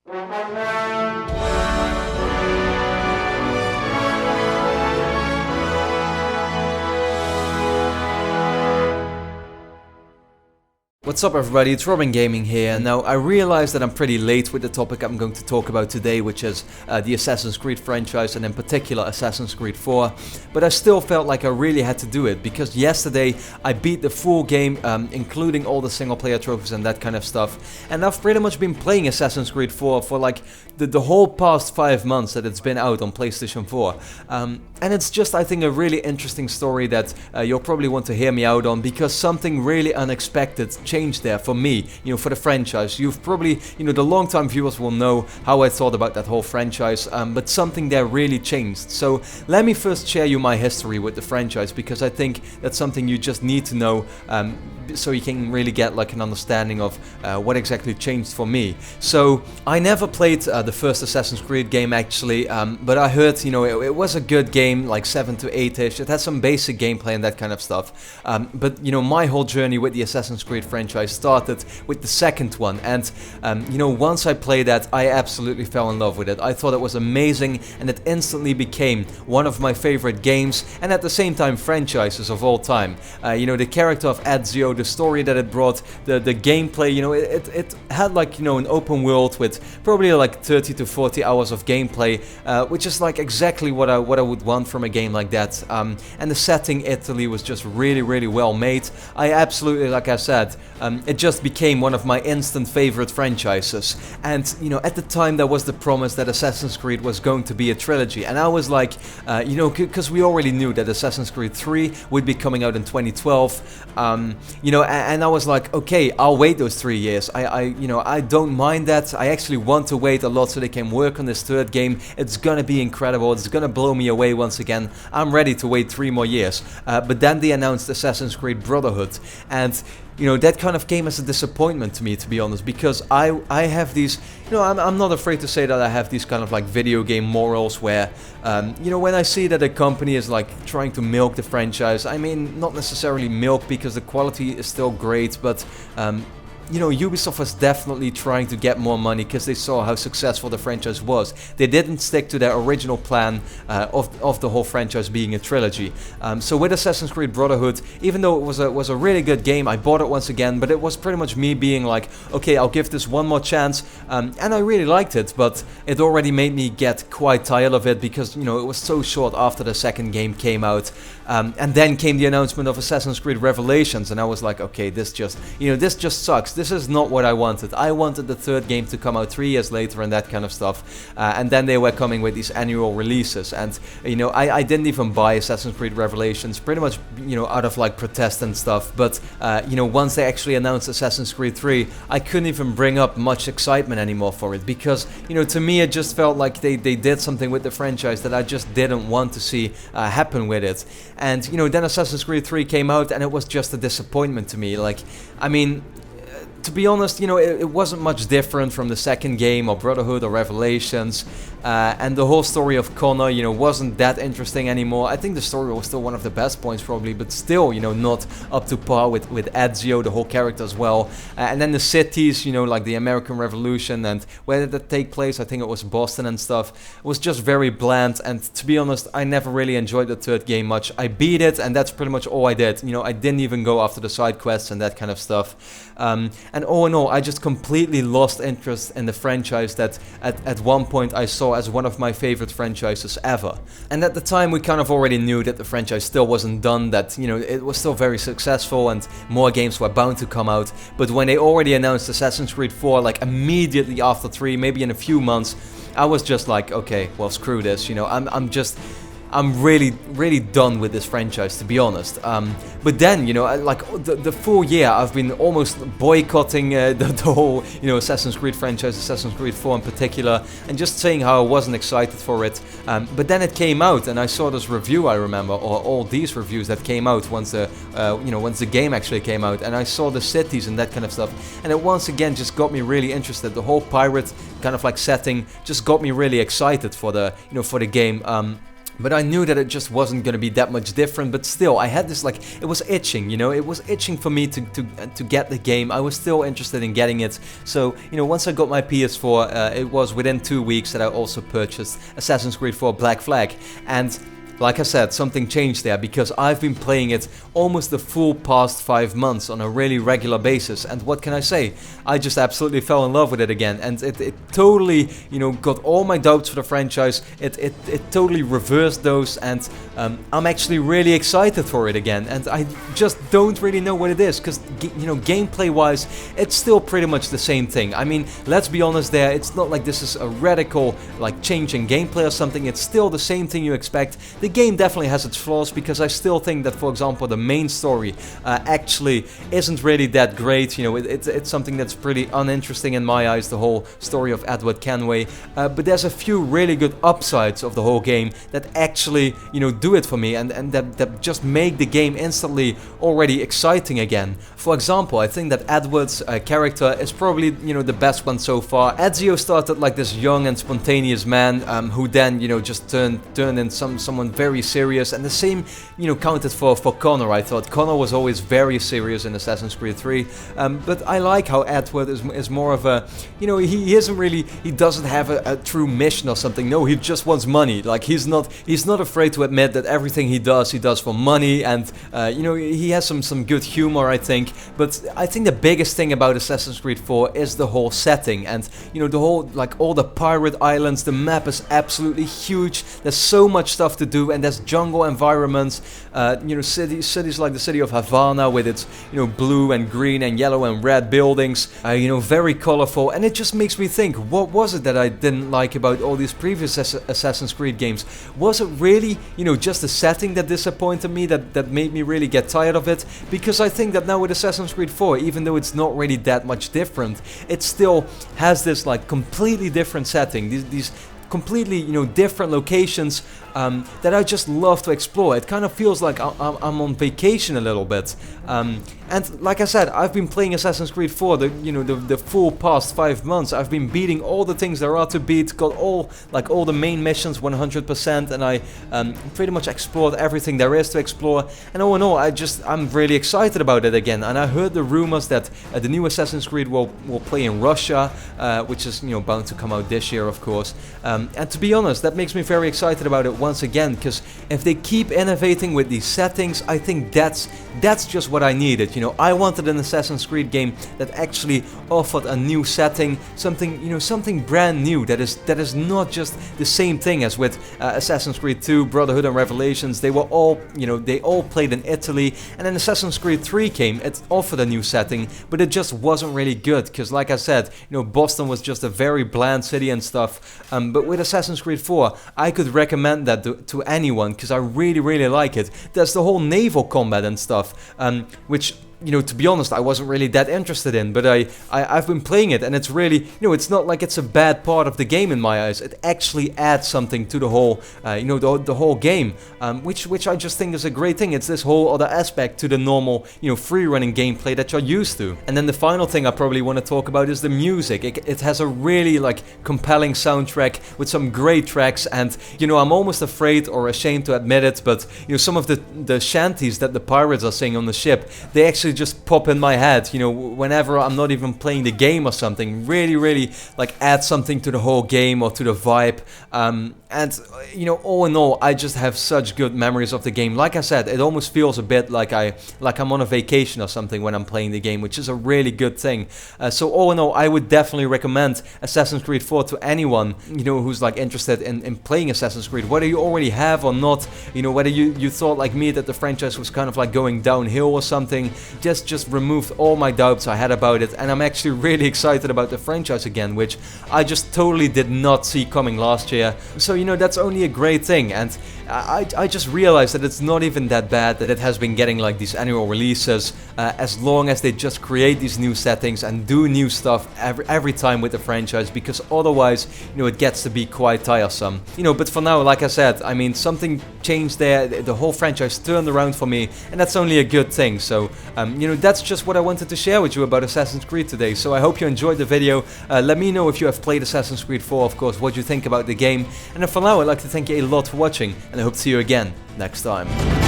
What's up everybody, it's RobinGaming here. Now I realize that I'm pretty late with the topic I'm going to talk about today, which is the Assassin's Creed franchise, and in particular Assassin's Creed 4, but I still felt like I really had to do it, because yesterday I beat the full game, including all the single player trophies and that kind of stuff, and I've pretty much been playing Assassin's Creed 4 for like the whole past 5 months that it's been out on PlayStation 4, and it's just, I think, a really interesting story that you'll probably want to hear me out on, because something really unexpected changed there for me, for the franchise. You've probably, the long-time viewers will know how I thought about that whole franchise, but something there really changed. So let me first share you my history with the franchise, because I think that's something you just need to know, so you can really get like an understanding of what exactly changed for me. So I never played the first Assassin's Creed game actually, but I heard, it was a good game, like 7 to 8ish. It had some basic gameplay and that kind of stuff. But my whole journey with the Assassin's Creed franchise started with the second one, and once I played that, I absolutely fell in love with it. I thought it was amazing, and it instantly became one of my favorite games, and at the same time franchises of all time. The character of Ezio, the story that it brought, the gameplay, it had like, an open world with probably like 30 to 40 hours of gameplay, which is like exactly what I would want from a game like that. And the setting, Italy, was just really, really well made. I absolutely, like I said, it just became one of my instant favorite franchises. And at the time there was the promise that Assassin's Creed was going to be a trilogy, and I was like, because we already knew that Assassin's Creed 3 would be coming out in 2012, and I was like, okay, I'll wait those 3 years. I don't mind that. I actually want to wait a lot so they can work on this third game. It's gonna be incredible. It's gonna blow me away once again. I'm ready to wait 3 more years. But then they announced Assassin's Creed Brotherhood, and that kind of came as a disappointment to me, to be honest, because I have these, I'm not afraid to say that I have these kind of like video game morals where, when I see that a company is like trying to milk the franchise, I mean, not necessarily milk, because the quality is still great, but Ubisoft was definitely trying to get more money because they saw how successful the franchise was. They didn't stick to their original plan of the whole franchise being a trilogy. So with Assassin's Creed Brotherhood, even though it was a really good game, I bought it once again, but it was pretty much me being like, okay, I'll give this one more chance, and I really liked it, but it already made me get quite tired of it, because it was so short after the second game came out, and then came the announcement of Assassin's Creed Revelations, and I was like, okay, this just sucks. This is not what I wanted. I wanted the third game to come out 3 years later and that kind of stuff. And then they were coming with these annual releases. And, I didn't even buy Assassin's Creed Revelations, pretty much, out of like protest and stuff. But, once they actually announced Assassin's Creed 3, I couldn't even bring up much excitement anymore for it. Because, to me it just felt like they did something with the franchise that I just didn't want to see happen with it. And, then Assassin's Creed 3 came out, and it was just a disappointment to me. Like, I mean, to be honest, it wasn't much different from the second game, or Brotherhood, or Revelations, and the whole story of Connor, wasn't that interesting anymore. I think the story was still one of the best points probably, but still, not up to par with Ezio, the whole character as well. And then the cities, like the American Revolution, and where did that take place? I think it was Boston and stuff. It was just very bland, and to be honest, I never really enjoyed the third game much. I beat it, and that's pretty much all I did. I didn't even go after the side quests and that kind of stuff. And all in all, I just completely lost interest in the franchise that at one point I saw as one of my favorite franchises ever. And at the time we kind of already knew that the franchise still wasn't done, that it was still very successful and more games were bound to come out. But when they already announced Assassin's Creed 4, like immediately after 3, maybe in a few months, I was just like, okay, well, screw this, I'm really, really done with this franchise, to be honest. But then, like the full year, I've been almost boycotting the whole, Assassin's Creed franchise, Assassin's Creed 4 in particular, and just saying how I wasn't excited for it. But then it came out, and I saw this review, I remember, or all these reviews that came out once the game actually came out, and I saw the cities and that kind of stuff, and it once again just got me really interested. The whole pirate kind of like setting just got me really excited for the, for the game. but I knew that it just wasn't going to be that much different. But still, I had this, like, it was itching, you know, it was itching for me to get the game. I was still interested in getting it. So, you know, once I got my PS4, it was within 2 weeks that I also purchased Assassin's Creed 4 Black Flag. And like I said, something changed there, because I've been playing it almost the full past 5 months on a really regular basis, and what can I say? I just absolutely fell in love with it again, and it totally, you know, got all my doubts for the franchise. It totally reversed those, and I'm actually really excited for it again, and I just don't really know what it is, because, you know, gameplay wise, it's still pretty much the same thing. I mean, let's be honest there, it's not like this is a radical, like, change in gameplay or something. It's still the same thing you expect. The game definitely has its flaws, because I still think that, for example, the main story actually isn't really that great. You know, it's something that's pretty uninteresting in my eyes, the whole story of Edward Kenway. But there's a few really good upsides of the whole game that actually, you know, do it for me, and that just make the game instantly already exciting again. For example, I think that Edward's character is probably, you know, the best one so far. Ezio started like this young and spontaneous man who then, you know, just turned in someone very serious, and the same, you know, counted for Connor. I thought Connor was always very serious in Assassin's Creed 3, but I like how Edward is more of a, you know, he isn't really, he doesn't have a true mission or something. No, he just wants money. Like, he's not afraid to admit that everything he does for money, and you know, he has some good humor, I think. But I think the biggest thing about Assassin's Creed 4 is the whole setting, and, you know, the whole, like, all the pirate islands. The map is absolutely huge. There's so much stuff to do, and there's jungle environments, you know, cities like the city of Havana with its, you know, blue and green and yellow and red buildings, you know, very colorful. And it just makes me think, what was it that I didn't like about all these previous Assassin's Creed games? Was it really, you know, just the setting that disappointed me, that made me really get tired of it? Because I think that now with Assassin's Creed 4, even though it's not really that much different, it still has this, like, completely different setting, these completely, you know, different locations that I just love to explore. It kind of feels like I'm on vacation a little bit. And like I said, I've been playing Assassin's Creed 4 the full past 5 months. I've been beating all the things there are to beat, got all the main missions 100%, and I pretty much explored everything there is to explore. And all in all, I'm really excited about it again. And I heard the rumors that the new Assassin's Creed will play in Russia, which is, you know, bound to come out this year, of course. And to be honest, that makes me very excited about it once again, because if they keep innovating with these settings, I think that's just what I needed. You know, I wanted an Assassin's Creed game that actually offered a new setting, something, you know, something brand new that is not just the same thing as with Assassin's Creed 2, Brotherhood and Revelations. They were all, you know, they all played in Italy, and then Assassin's Creed 3 came. It offered a new setting, but it just wasn't really good, because like I said, you know, Boston was just a very bland city and stuff. But with Assassin's Creed 4, I could recommend that to anyone, because I really, really like it. There's the whole naval combat and stuff, which, you know, to be honest, I wasn't really that interested in, but I've been playing it, and it's really, you know, it's not like it's a bad part of the game in my eyes. It actually adds something to the whole, you know, the whole game, which I just think is a great thing. It's this whole other aspect to the normal, you know, free-running gameplay that you're used to. And then the final thing I probably want to talk about is the music. It has a really, like, compelling soundtrack with some great tracks, and, you know, I'm almost afraid or ashamed to admit it, but, you know, some of the shanties that the pirates are singing on the ship, they actually just pop in my head, you know, whenever I'm not even playing the game or something. Really, really, like, add something to the whole game or to the vibe. And, you know, all in all, I just have such good memories of the game. Like I said, it almost feels a bit like I'm on a vacation or something when I'm playing the game, which is a really good thing. So all in all, I would definitely recommend Assassin's Creed 4 to anyone, you know, who's, like, interested in playing Assassin's Creed, whether you already have or not, you know, whether you thought like me that the franchise was kind of like going downhill or something. Just removed all my doubts I had about it, and I'm actually really excited about the franchise again, which I just totally did not see coming last year. So, you know, that's only a great thing, and I just realized that it's not even that bad that it has been getting, like, these annual releases. as long as they just create these new settings and do new stuff every time with the franchise, because otherwise, it gets to be quite tiresome. But for now, like I said, I mean, something changed there, the whole franchise turned around for me, and that's only a good thing. So, that's just what I wanted to share with you about Assassin's Creed today. So I hope you enjoyed the video. Let me know if you have played Assassin's Creed 4, of course, what you think about the game. And then for now, I'd like to thank you a lot for watching, and I hope to see you again next time.